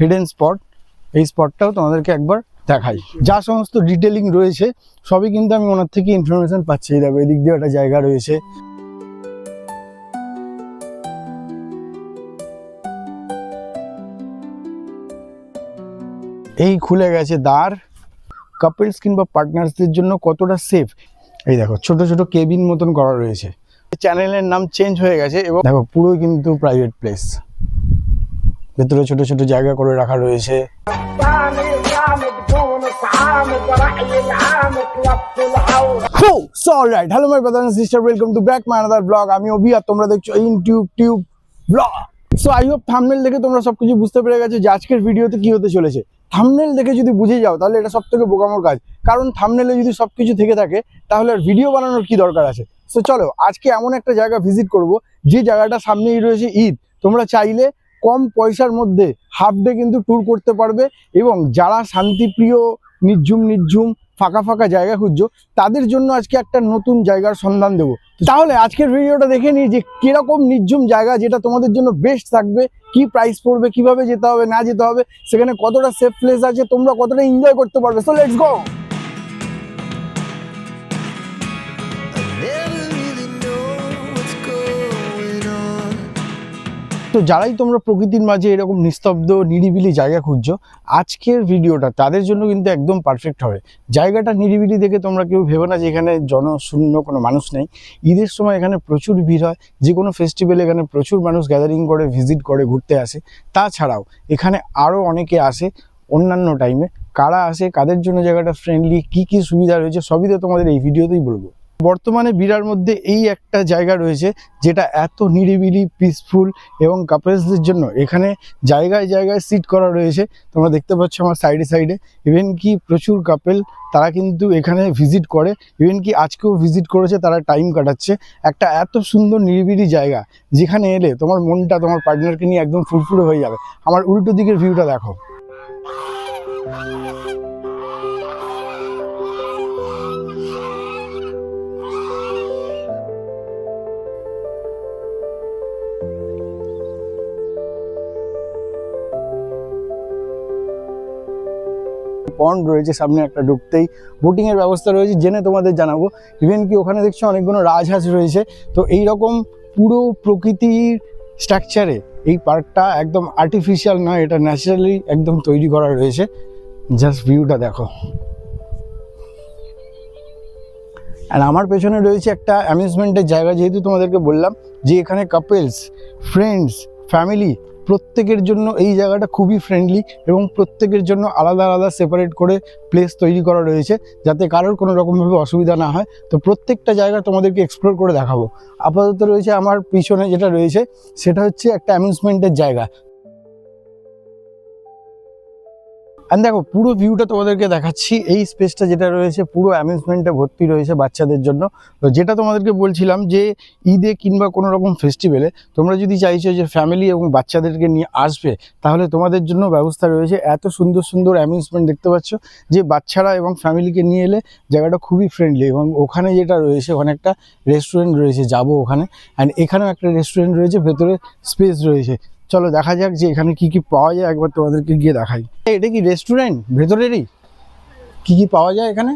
Hidden spot, এই স্পটটাও তোমাদেরকে একবার দেখাই। যা সমস্ত ডিটেলিং রয়েছে সবই কিন্তু আমি ওনার থেকে ইনফরমেশন পাচ্ছি। দেখো এদিক দিয়ে একটা জায়গা রয়েছে, এই খুলে গেছে দ্বার। কাপলস কিংবা পার্টনার্সদের জন্য কতটা সেফ, এই দেখো ছোট ছোট কেবিন মতন করা রয়েছে। চ্যানেলের নাম চেঞ্জ হয়ে গেছে এবং দেখো পুরো কিন্তু প্রাইভেট প্লেস, ভেতরে ছোট ছোট জায়গা করে রাখা রয়েছে। Hello my brother and sister, welcome to back my another blog. আমি অভি আর তোমরা দেখছো YouTube blog. So I hope thumbnail দেখে তোমরা সবকিছু বুঝতে পেরে গেছো যে আজকের ভিডিওতে কি হতে চলেছে। থাম্বনেল দেখে যদি বুঝে যাও তাহলে এটা সব থেকে বোকামোর কাজ, কারণ থাম্বনেলে যদি সবকিছু থেকে থাকে তাহলে আর ভিডিও বানানোর কি দরকার আছে। সো চলো আজকে এমন একটা জায়গা ভিজিট করব যে জায়গাটা সামনেই রয়েছে ঈদ। তোমরা চাইলে কম পয়সার মধ্যে হাফ ডে কিন্তু ট্যুর করতে পারবে, এবং যারা শান্তিপ্রিয় নির্ঝুম ফাঁকা ফাঁকা জায়গা খুঁজছো তাদের জন্য আজকে একটা নতুন জায়গার সন্ধান দেবো। তাহলে আজকের ভিডিওটা দেখে নিই যে কিরকম নির্ঝুম জায়গা যেটা তোমাদের জন্য বেস্ট থাকবে, কি প্রাইস পড়বে, কিভাবে যেতে হবে না যেতে হবে, সেখানে কতটা সেফ প্লেস আছে, তোমরা কতটা এনজয় করতে পারবে। So let's go. তো যারাই তোমরা প্রকৃতির মাঝে এরকম নিস্তব্ধ নিরিবিলি জায়গা খুঁজছো, আজকের ভিডিওটা তাদের জন্য কিন্তু একদম পারফেক্ট হবে। জায়গাটা নিরিবিলি দেখে তোমরা কেউ ভেবো না যে এখানে জনশূন্য, কোনো মানুষ নেই। ঈদের সময় এখানে প্রচুর ভিড় হয়, যে কোনো ফেস্টিভ্যালে এখানে প্রচুর মানুষ গ্যাদারিং করে, ভিজিট করে, ঘুরতে আসে। তাছাড়াও এখানে আরও অনেকে আসে অন্যান্য টাইমে। কারা আসে, কাদের জন্য জায়গাটা ফ্রেন্ডলি, কি কি সুবিধা রয়েছে সবই তো তোমাদের এই ভিডিওতেই বলবো। বর্তমানে বিরার মধ্যে এই একটা জায়গা রয়েছে যেটা এত নিরিবিলি, পিসফুল এবং কাপলসদের জন্য এখানে জায়গায় জায়গায় সিট করা রয়েছে। তোমরা দেখতে পাচ্ছ আমার সাইডে ইভেন কি প্রচুর কাপল তারা কিন্তু এখানে ভিজিট করে, ইভেন কি আজকেও ভিজিট করেছে, তারা টাইম কাটাচ্ছে। একটা এত সুন্দর নিরিবিলি জায়গা যেখানে এলে তোমার মনটা তোমার পার্টনারকে নিয়ে একদম ফুরফুরে হয়ে যাবে। আমার উল্টো দিকের ভিউটা দেখো। পন্ড রয়েছে সামনে একটা, ঢুকতেই বোটিং এর ব্যবস্থা রয়েছে, জেনে তোমাদের জানাবো। ইভেন কি ওখানে দেখছো অনেকগুলো রাজহাঁস রয়েছে। তো এইরকম পুরো প্রকৃতির স্ট্রাকচারে এই পার্কটা একদম আর্টিফিশিয়াল নয়, এটা ন্যাচারালি একদম তৈরি করা রয়েছে। জাস্ট ভিউটা দেখো। আর আমার পেছনে রয়েছে একটা অ্যামিউজমেন্টের জায়গা। যেহেতু তোমাদেরকে বললাম যে এখানে কাপলস, ফ্রেন্ডস, ফ্যামিলি প্রত্যেকের জন্য এই জায়গাটা খুবই ফ্রেন্ডলি, এবং প্রত্যেকের জন্য আলাদা আলাদা সেপারেট করে প্লেস তৈরি করা রয়েছে যাতে কারোর কোনো রকমভাবে অসুবিধা না হয়। তো প্রত্যেকটা জায়গা তোমাদেরকে এক্সপ্লোর করে দেখাবো। আপাতত রয়েছে আমার পিছনে যেটা রয়েছে সেটা হচ্ছে একটা অ্যামিউজমেন্টের জায়গা। আর দেখো পুরো ভিউটা তোমাদেরকে দেখাচ্ছি। এই স্পেসটা যেটা রয়েছে পুরো অ্যামিউজমেন্টে ভর্তি রয়েছে বাচ্চাদের জন্য। তো যেটা তোমাদেরকে বলছিলাম যে ঈদে কিংবা কোনো রকম ফেস্টিভ্যালে তোমরা যদি চাইছো যে ফ্যামিলি এবং বাচ্চাদেরকে নিয়ে আসবে, তাহলে তোমাদের জন্য ব্যবস্থা রয়েছে। এত সুন্দর সুন্দর অ্যামিউজমেন্ট দেখতে পাচ্ছ, যে বাচ্চারা এবং ফ্যামিলিকে নিয়ে এলে জায়গাটা খুবই ফ্রেন্ডলি। এবং ওখানে যেটা রয়েছে ওখানে একটা রেস্টুরেন্ট রয়েছে, যাবো ওখানে। অ্যান্ড এখানেও একটা রেস্টুরেন্ট রয়েছে, ভেতরে স্পেস রয়েছে। চলো দেখা যাক যে এখানে কি কি পাওয়া যায়, একবার তোমাদেরকে গিয়ে দেখাই। এটা কি রেস্টুরেন্ট ভেতরেরই? কি কি পাওয়া যায় এখানে?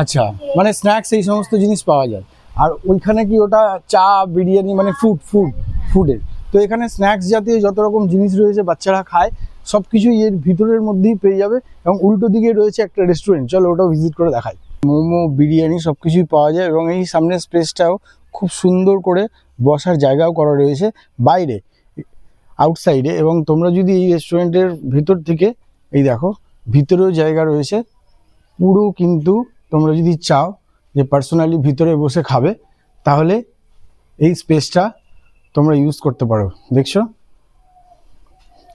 আচ্ছা, মানে স্ন্যাক্স এই সমস্ত জিনিস পাওয়া যায়। আর ওইখানে কি ওটা চা, বিরিয়ানি, মানে ফুডের? তো এখানে স্ন্যাক্স জাতীয় যত রকম জিনিস রয়েছে বাচ্চারা খায় সব কিছুই এর ভিতরের মধ্যেই পেয়ে যাবে। এবং উল্টো দিকে রয়েছে একটা রেস্টুরেন্ট, চলো ওটাও ভিজিট করে দেখাই। মোমো, বিরিয়ানি সব কিছুই পাওয়া যায়। এবং এই সামনের স্পেসটাও খুব সুন্দর করে বসার জায়গাও করা রয়েছে বাইরে, আউটসাইডে। এবং তোমরা যদি এই রেস্টুরেন্টের ভিতর থেকে, এই দেখো ভিতরেও জায়গা রয়েছে পুরো, কিন্তু তোমরা যদি চাও যে পার্সোনালি ভিতরে বসে খাবে তাহলে এই স্পেসটা তোমরা ইউজ করতে পারো। দেখছো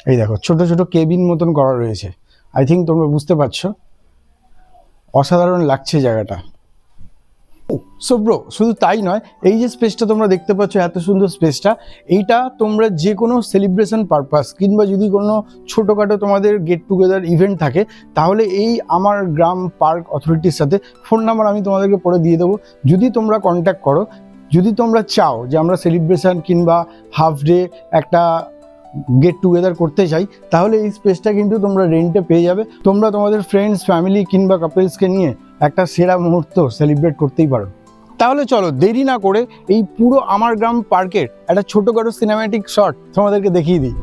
এই দেখো ছোট ছোট কেবিন মতন করা রয়েছে। আই থিঙ্ক তোমরা বুঝতে পারছো, অসাধারণ লাগছে জায়গাটা। সো ব্রো, শুধু তাই নয়, এই যে স্পেসটা তোমরা দেখতে পাচ্ছ, এত সুন্দর স্পেসটা, এইটা তোমরা যে কোনো সেলিব্রেশন পারপাস কিংবা যদি কোনো ছোটোখাটো তোমাদের গেট টুগেদার ইভেন্ট থাকে, তাহলে এই আমার গ্রাম পার্ক অথরিটির সাথে ফোন নাম্বার আমি তোমাদেরকে পরে দিয়ে দেবো। যদি তোমরা কন্ট্যাক্ট করো, যদি তোমরা চাও যে আমরা সেলিব্রেশন কিংবা হাফ ডে একটা গেট টুগেদার করতে চাই, তাহলে এই স্পেসটা কিন্তু তোমরা রেন্টে পেয়ে যাবে। তোমরা তোমাদের ফ্রেন্ডস, ফ্যামিলি কিংবা কাপলসকে নিয়ে একটা সেরা মুহূর্ত সেলিব্রেট করতেই পারো। তাহলে চলো দেরি না করে এই পুরো আমার গ্রাম পার্কের একটা ছোটোখাটো সিনেম্যাটিক শট তোমাদেরকে দেখিয়ে দিই।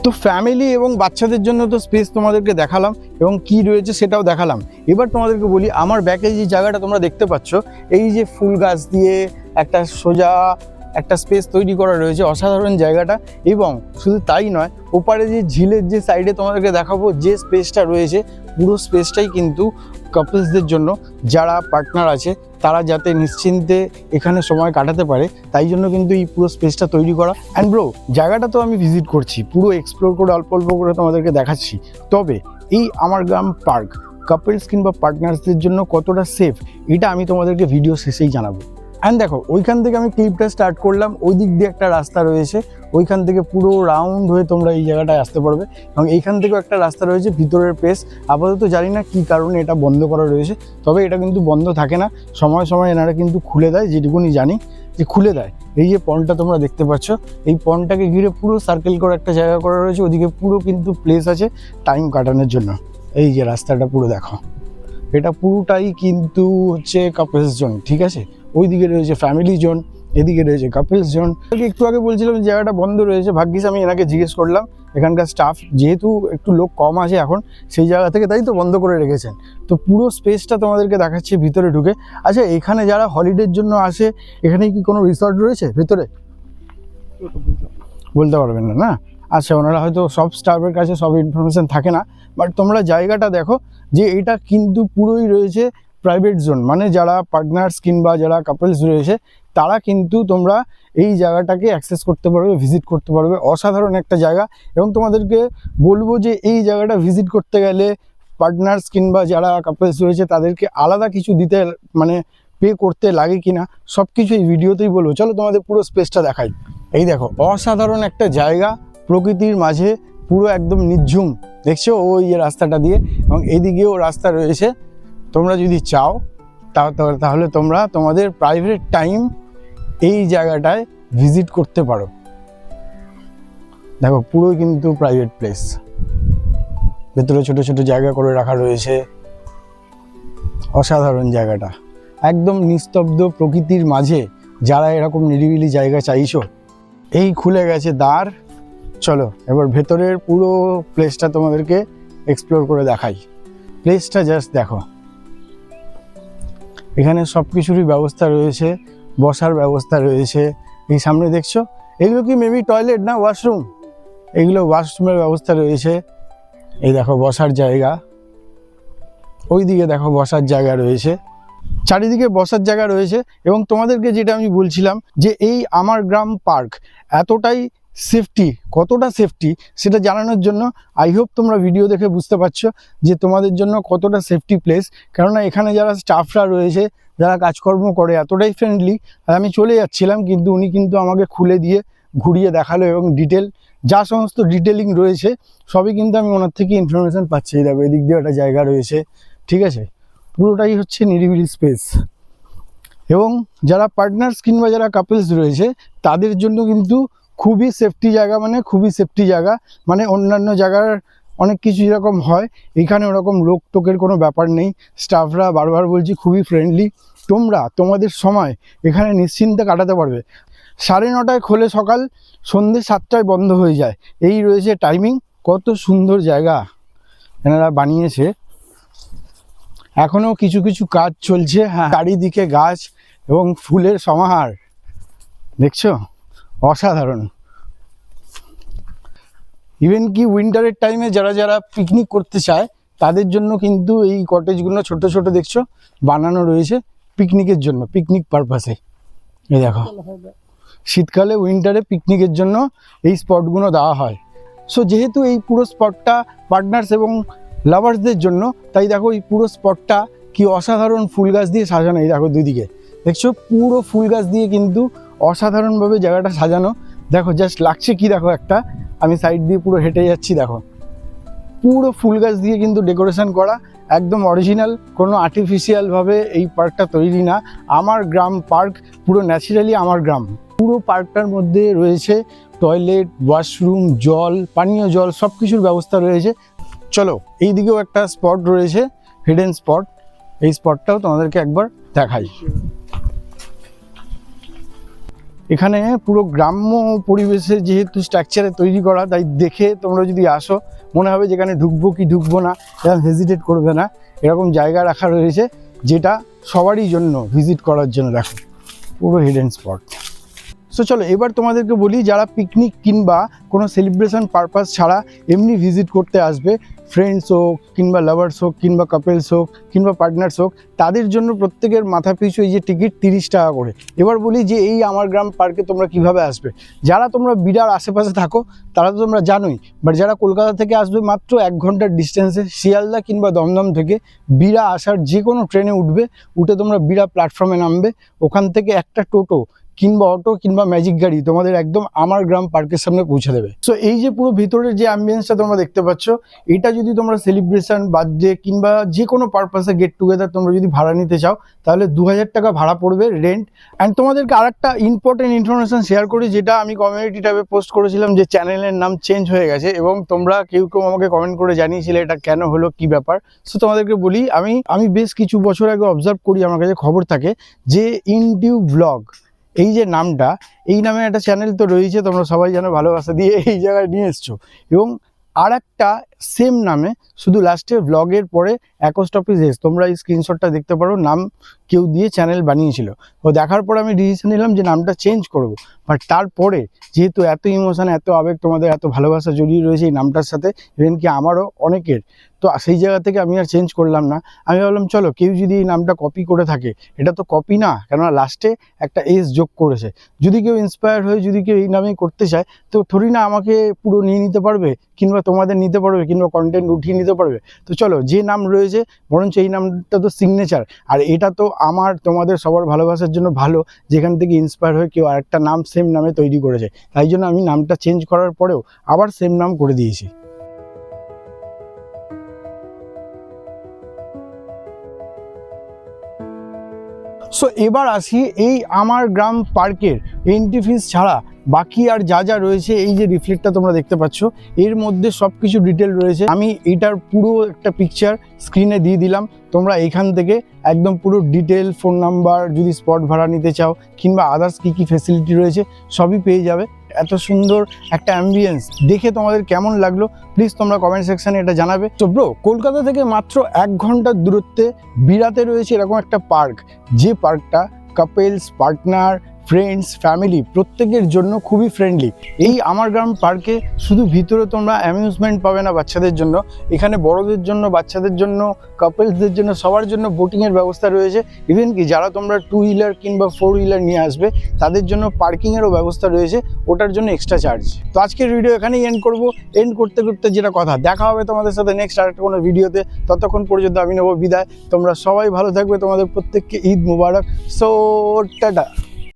তো ফ্যামিলি এবং বাচ্চাদের জন্য তো স্পেস তোমাদেরকে দেখালাম এবং কি রয়েছে সেটাও দেখালাম। এবার তোমাদেরকে বলি, আমার ব্যাকে যে জায়গাটা তোমরা দেখতে পাচ্ছ, এই যে ফুল গাছ দিয়ে একটা সোজা একটা স্পেস তৈরি করা রয়েছে, অসাধারণ জায়গাটা। এবং শুধু তাই নয়, ওপারে যে ঝিলের যে সাইডে তোমাদেরকে দেখাবো যে স্পেসটা রয়েছে, পুরো স্পেসটাই কিন্তু কাপলসদের জন্য, যারা পার্টনার আছে তারা যাতে নিশ্চিন্তে এখানে সময় কাটাতে পারে, তাই জন্য কিন্তু এই পুরো স্পেসটা তৈরি করা। অ্যান্ড ব্রো, জায়গাটা তো আমি ভিজিট করছি, পুরো এক্সপ্লোর করে অল্প অল্প করে তোমাদেরকে দেখাচ্ছি, তবে এই আমার গ্রাম পার্ক কাপলস কিংবা পার্টনার্সদের জন্য কতটা সেফ, এটা আমি তোমাদেরকে ভিডিও শেষেই জানাবো। অ্যান্ড দেখো, ওইখান থেকে আমি ক্লিপটা স্টার্ট করলাম, ওই দিক দিয়ে একটা রাস্তা রয়েছে, ওইখান থেকে পুরো রাউন্ড হয়ে তোমরা এই জায়গাটায় আসতে পারবে। এবং এইখান থেকেও একটা রাস্তা রয়েছে ভিতরের প্লেস। আপাতত জানি না কী কারণে এটা বন্ধ করা রয়েছে, তবে এটা কিন্তু বন্ধ থাকে না, সময় সময় এনারা কিন্তু খুলে দেয়, যেটুকুনি জানি যে খুলে দেয়। এই যে পন্ডটা তোমরা দেখতে পাচ্ছ, এই পন্ডটাকে ঘিরে পুরো সার্কেল করে একটা জায়গা করা রয়েছে, ওদিকে পুরো কিন্তু প্লেস আছে টাইম কাটানোর জন্য। এই যে রাস্তাটা পুরো দেখো, এটা পুরোটাই কিন্তু হচ্ছে কাপলস জোন, ঠিক আছে। ওইদিকে রয়েছে ফ্যামিলি জোন, এদিকে রয়েছে কাপলস জোন। একটু আগে বলছিলাম জায়গাটা বন্ধ রয়েছে, ভাগ্যিস আমি এনাকে জিজ্ঞেস করলাম, এখানকার স্টাফ যেহেতু একটু লোক কম আছে এখন সেই জায়গা থেকে, তাই তো বন্ধ করে রেখেছেন। তো পুরো স্পেসটা তোমাদেরকে দেখাচ্ছি ভিতরে ঢুকে। আচ্ছা, এখানে যারা হলিডের জন্য আসে, এখানে কি কোনো রিসর্ট রয়েছে ভেতরে? বলতে পারবেন না, না? আচ্ছা, ওনারা হয়তো সব স্টাফের কাছে সব ইনফরমেশান থাকে না, বাট তোমরা জায়গাটা দেখো যে এটা কিন্তু পুরোই রয়েছে প্রাইভেট জোন, মানে যারা পার্টনার্স কিংবা যারা কাপলস রয়েছে তারা কিন্তু তোমরা এই জায়গাটাকে অ্যাক্সেস করতে পারবে, ভিজিট করতে পারবে। অসাধারণ একটা জায়গা। এবং তোমাদেরকে বলবো যে এই জায়গাটা ভিজিট করতে গেলে পার্টনার্স কিংবা যারা কাপলস রয়েছে তাদেরকে আলাদা কিছু দিতে, মানে পে করতে লাগে কিনা, সব কিছু এই ভিডিওতেই বলবো। চলো তোমাদের পুরো স্পেসটা দেখাই। এই দেখো, অসাধারণ একটা জায়গা, প্রকৃতির মাঝে, পুরো একদম নিঝুম, দেখছো ওই যে রাস্তাটা দিয়ে, এবং এইদিকেও রাস্তা রয়েছে। তোমরা যদি চাও তাহলে তোমরা তোমাদের প্রাইভেট টাইম এই জায়গাটায় ভিজিট করতে পারো। দেখো, পুরো কিন্তু প্রাইভেট প্লেস, ভেতরে ছোট ছোট জায়গা করে রাখা রয়েছে। অসাধারণ জায়গাটা, একদম নিস্তব্ধ প্রকৃতির মাঝে যারা এরকম নিরিবিলি জায়গা চাইছো। এই খুলে গেছে দ্বার। চলো এবার ভেতরের পুরো প্লেসটা তোমাদেরকে এক্সপ্লোর করে দেখাই। প্লেসটা জাস্ট দেখো, এখানে সব কিছুরই ব্যবস্থা রয়েছে, বসার ব্যবস্থা রয়েছে। এই সামনে দেখছো, এগুলো কি মেবি টয়লেট না ওয়াশরুম? এগুলো ওয়াশরুমের ব্যবস্থা রয়েছে। এই দেখো বসার জায়গা, ওই দিকে দেখো বসার জায়গা রয়েছে, চারিদিকে বসার জায়গা রয়েছে। এবং তোমাদেরকে যেটা আমি বলছিলাম যে এই আমার গ্রাম পার্ক এতটাই সেফটি, কতটা সেফটি সেটা জানানোর জন্য আই হোপ তোমরা ভিডিও দেখে বুঝতে পারছো যে তোমাদের জন্য কতটা সেফটি প্লেস। কেননা এখানে যারা স্টাফরা রয়েছে, যারা কাজকর্ম করে, এতটাই ফ্রেন্ডলি। আর আমি চলে যাচ্ছিলাম, কিন্তু উনি কিন্তু আমাকে খুলে দিয়ে ঘুরিয়ে দেখালো, এবং ডিটেল যা সমস্ত ডিটেলিং রয়েছে সবই কিন্তু আমি ওনার থেকে ইনফরমেশান পাচ্ছি। দেখো, এদিক দিয়ে একটা জায়গা রয়েছে, ঠিক আছে। পুরোটাই হচ্ছে নিরিবিলি স্পেস। এবং যারা পার্টনার্স কিংবা যারা কাপলস রয়েছে তাদের জন্য কিন্তু খুবই সেফটি জায়গা, মানে খুবই সেফটি জায়গা। মানে অন্যান্য জায়গার অনেক কিছু যেরকম হয়, এখানে ওরকম লোক টোকের কোনো ব্যাপার নেই। স্টাফরা, বারবার বলছি, খুবই ফ্রেন্ডলি। তোমরা তোমাদের সময় এখানে নিশ্চিন্তে কাটাতে পারবে। 9:30 খোলে সকাল, সন্ধ্যে 7টায় বন্ধ হয়ে যায়, এই রয়েছে টাইমিং। কত সুন্দর জায়গা এনারা বানিয়েছে। এখনও কিছু কিছু কাজ চলছে। হ্যাঁ, চারিদিকে গাছ এবং ফুলের সমাহার, দেখছো, অসাধারণ। ইভেন কি উইন্টারের টাইমে যারা যারা পিকনিক করতে চায় তাদের জন্য কিন্তু এই কটেজগুলো ছোট ছোট দেখছো বানানো রয়েছে পিকনিকের জন্য, পিকনিক পারপাসে। এই দেখো, শীতকালে উইন্টারে পিকনিকের জন্য এই স্পটগুলো দেওয়া হয়। সো যেহেতু এই পুরো স্পটটা পার্টনার্স এবং লাভার্সদের জন্য, তাই দেখো এই পুরো স্পটটা কি অসাধারণ ফুল গাছ দিয়ে সাজানো। এই দেখো দুদিকে দেখছো পুরো ফুল গাছ দিয়ে কিন্তু অসাধারণভাবে জায়গাটা সাজানো। দেখো জাস্ট লাগছে কি, দেখো একটা আমি সাইড দিয়ে পুরো হেঁটে যাচ্ছি, দেখো পুরো ফুল গাছ দিয়ে কিন্তু ডেকোরেশন করা, একদম অরিজিনাল, কোনো আর্টিফিশিয়ালভাবে এই পার্কটা তৈরি না। আমার গ্রাম পার্ক, পুরো ন্যাচারালি আমার গ্রাম। পুরো পার্কটার মধ্যে রয়েছে টয়লেট, ওয়াশরুম, জল, পানীয় জল, সব কিছুর ব্যবস্থা রয়েছে। চলো এই দিকেও একটা স্পট রয়েছে, হিডেন স্পট, এই স্পটটাও তোমাদেরকে একবার দেখাই। এখানে পুরো গ্রাম্য পরিবেশে যেহেতু স্ট্রাকচারে তৈরি করা, তাই দেখে তোমরা যদি আসো মনে হবে যেখানে ঢুকবো কি ঢুকবো না, এরকম হেজিটেট করবে না। এরকম জায়গা রাখা রয়েছে যেটা সবারই জন্য ভিজিট করার জন্য। দেখো পুরো হিডেন স্পট। সো চলো এবার তোমাদেরকে বলি, যারা পিকনিক কিংবা কোনো সেলিব্রেশন পারপাস ছাড়া এমনি ভিজিট করতে আসবে, ফ্রেন্ডস হোক কিংবা লাভার্স হোক কিংবা কাপেলস হোক কিংবা পার্টনার্স হোক, তাদের জন্য প্রত্যেকের মাথা পিছু এই যে টিকিট 30 টাকা করে। এবার বলি যে এই আমার গ্রাম পার্কে তোমরা কিভাবে আসবে। যারা তোমরা বিরার আশেপাশে থাকো তারা তো তোমরা জানোই, বাট যারা কলকাতা থেকে আসবে মাত্র 1 ঘন্টার ডিস্টেন্সে শিয়ালদা কিংবা দমদম থেকে বিরা আসার যে কোনো ট্রেনে উঠে তোমরা বিরা প্ল্যাটফর্মে নামবে। ওখান থেকে একটা টোটো কিংবা অটো কিংবা ম্যাজিক গাড়ি তোমাদের একদম আমার গ্রাম পার্কের সামনে পৌঁছে দেবে। সো এই যে পুরো ভিতরের যে অ্যাম্বিয়েন্সটা তোমরা দেখতে পাচ্ছ, এটা যদি তোমরা সেলিব্রেশন, বার্থডে কিংবা যে কোনো পারপাসে গেট টুগেদার তোমরা যদি ভাড়া নিতে চাও তাহলে 2000 টাকা ভাড়া পড়বে রেন্ট। অ্যান্ড তোমাদেরকে আরেকটা ইম্পর্টেন্ট ইনফরমেশন শেয়ার করি, যেটা আমি কমিউনিটি ট্যাবে পোস্ট করেছিলাম যে চ্যানেলের নাম চেঞ্জ হয়ে গেছে, এবং তোমরা কেউ আমাকে কমেন্ট করে জানিয়েছিলে এটা কেন হলো, কি ব্যাপার। সো তোমাদেরকে বলি, আমি বেশ কিছু বছর আগে অবজার্ভ করি, আমার কাছে খবর থাকে যে ইনটিউব ব্লগ এই যে নামটা, এই নামে একটা চ্যানেল তো রয়েছে, তোমরা সবাই জানো, ভালোবাসা দিয়ে এই জায়গায় নিয়ে এসছো। এবং আর একটা সেম নামে শুধু লাস্টে ব্লগের পরে অ্যাকোস্টপিস এস, তোমরা এই স্ক্রিনশটটা দেখতে পারো, নাম কেউ দিয়ে চ্যানেল বানিয়েছিল। ও দেখার পর আমি ডিসিশন নিলাম যে নামটা চেঞ্জ করব। বাট তারপরে যেহেতু এত ইমোশন, এত আবেগ, তোমাদের এত ভালোবাসা জড়িয়ে রয়েছে এই নামটার সাথে, ইভেন কি আমারও অনেকের, তো সেই জায়গা থেকে আমি আর চেঞ্জ করলাম না। আমি ভাবলাম চলো কেউ যদি এই নামটা কপি করে থাকে, এটা তো কপি না, কেননা লাস্টে একটা এস যোগ করেছে। যদি কেউ ইন্সপায়ার হয়ে যদি কেউ এই নামেই করতে চায়, তো থোড়ি না আমাকে পুরো নিয়ে নিতে পারবে, কিংবা তোমাদের নিতে পারবে, কিংবা কন্টেন্ট উঠিয়ে নিতে পারবে। তো চলো যে নাম রয়েছে, বরঞ্চ এই নামটা তো সিগনেচার, আর এটা তো আমার তোমাদের সবার ভালোবাসার জন্য ভালো, যেখান থেকে ইন্সপায়ার হয়ে কেউ আরেকটা নাম সেম নামে তৈরি করেছে। তাই জন্য আমি নামটা চেঞ্জ করার পরেও আবার সেম নাম করে দিয়েছি। সো এবার আসি এই আমার গ্রাম পার্কের এন্ট্রি ফিস ছাড়া বাকি আর যা যা রয়েছে। এই যে রিফ্লেক্টটা তোমরা দেখতে পাচ্ছ, এর মধ্যে সব কিছু ডিটেল রয়েছে। আমি এইটার পুরো একটা পিকচার স্ক্রিনে দিয়ে দিলাম, তোমরা এখান থেকে একদম পুরো ডিটেল, ফোন নাম্বার, যদি স্পট ভাড়া নিতে চাও কিংবা আদার্স কী কী ফেসিলিটি রয়েছে সবই পেয়ে যাবে। এত সুন্দর একটা অ্যাম্বিয়েন্স দেখে তোমাদের কেমন লাগলো প্লিজ তোমরা কমেন্ট সেকশানে এটা জানাবে। তো ব্রো, কলকাতা থেকে মাত্র 1 ঘন্টার দূরত্বে বিরাতে রয়েছে এরকম একটা পার্ক, যে পার্কটা কাপেলস, পার্টনার, ফ্রেন্ডস, ফ্যামিলি প্রত্যেকের জন্য খুবই ফ্রেন্ডলি। এই আমার গ্রাম পার্কে শুধু ভিতরে তোমরা অ্যামিউজমেন্ট পাবে না বাচ্চাদের জন্য, এখানে বড়দের জন্য, বাচ্চাদের জন্য, কাপলসদের জন্য, সবার জন্য বোটিংয়ের ব্যবস্থা রয়েছে। ইভেন কি যারা তোমরা 2 হুইলার কিংবা 4 হুইলার নিয়ে আসবে তাদের জন্য পার্কিংয়েরও ব্যবস্থা রয়েছে, ওটার জন্য এক্সট্রা চার্জ। তো আজকের ভিডিও এখানেই এন্ড করবো। এন্ড করতে করতে যেটা কথা, দেখা হবে তোমাদের সাথে নেক্সট আরেকটা কোনো ভিডিওতে। ততক্ষণ পর্যন্ত আমি নেবো বিদায়। তোমরা সবাই ভালো থাকবে, তোমাদের প্রত্যেককে ঈদ মুবারক। So tata.